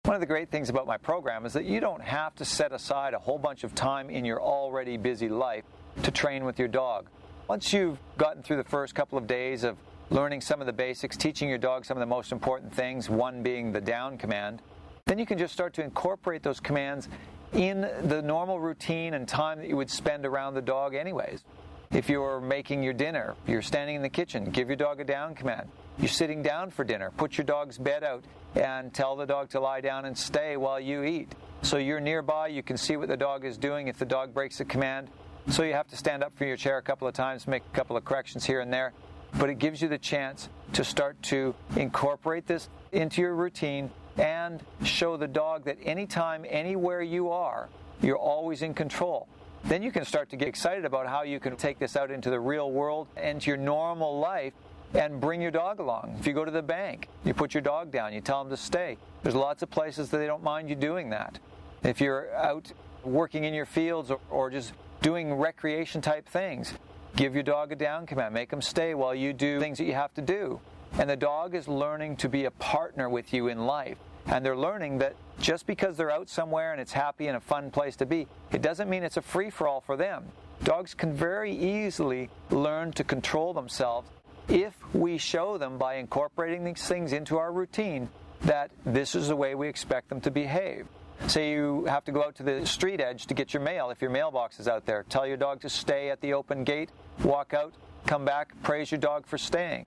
One of the great things about my program is that you don't have to set aside a whole bunch of time in your already busy life to train with your dog. Once you've gotten through the first couple of days of learning some of the basics, teaching your dog some of the most important things, one being the down command, then you can just start to incorporate those commands in the normal routine and time that you would spend around the dog anyways. If you're making your dinner, you're standing in the kitchen, give your dog a down command. You're sitting down for dinner, put your dog's bed out and tell the dog to lie down and stay while you eat. So you're nearby, you can see what the dog is doing if the dog breaks a command. So you have to stand up from your chair a couple of times, make a couple of corrections here and there. But it gives you the chance to start to incorporate this into your routine and show the dog that anytime, anywhere you are, you're always in control. Then you can start to get excited about how you can take this out into the real world, into your normal life, and bring your dog along. If you go to the bank, you put your dog down, you tell them to stay. There's lots of places that they don't mind you doing that. If you're out working in your fields or just doing recreation type things, give your dog a down command, make them stay while you do things that you have to do. And the dog is learning to be a partner with you in life. And they're learning that just because they're out somewhere and it's happy and a fun place to be, it doesn't mean it's a free-for-all for them. Dogs can very easily learn to control themselves if we show them by incorporating these things into our routine that this is the way we expect them to behave. Say you have to go out to the street edge to get your mail if your mailbox is out there. Tell your dog to stay at the open gate, walk out, come back, praise your dog for staying.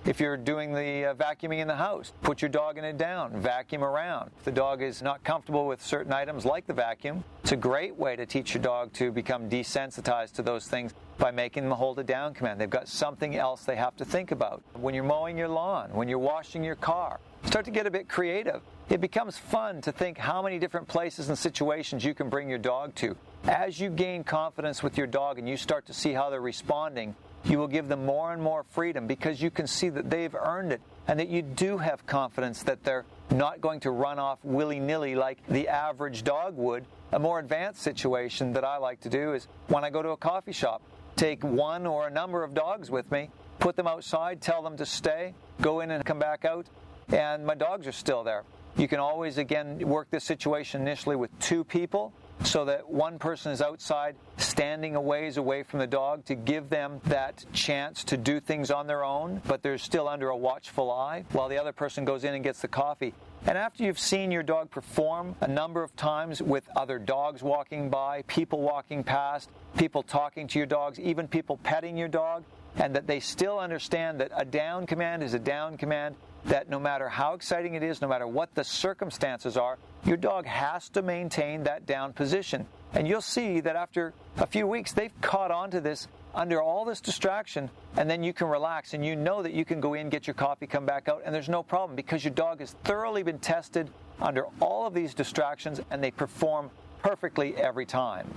If you're doing the vacuuming in the house, put your dog in it down, vacuum around. If the dog is not comfortable with certain items like the vacuum, it's a great way to teach your dog to become desensitized to those things by making them hold a down command. They've got something else they have to think about. When you're mowing your lawn, when you're washing your car, start to get a bit creative. It becomes fun to think how many different places and situations you can bring your dog to. As you gain confidence with your dog and you start to see how they're responding, you will give them more and more freedom because you can see that they've earned it and that you do have confidence that they're not going to run off willy-nilly like the average dog would. A more advanced situation that I like to do is when I go to a coffee shop, take one or a number of dogs with me, put them outside, tell them to stay, go in and come back out, and my dogs are still there. You can always, again, work this situation initially with two people so that one person is outside standing a ways away from the dog to give them that chance to do things on their own, but they're still under a watchful eye while the other person goes in and gets the coffee. And after you've seen your dog perform a number of times with other dogs walking by, people walking past, people talking to your dogs, even people petting your dog, and that they still understand that a down command is a down command, that no matter how exciting it is, no matter what the circumstances are, your dog has to maintain that down position. And you'll see that after a few weeks, they've caught on to this under all this distraction, and then you can relax and you know that you can go in, get your coffee, come back out, and there's no problem because your dog has thoroughly been tested under all of these distractions and they perform perfectly every time.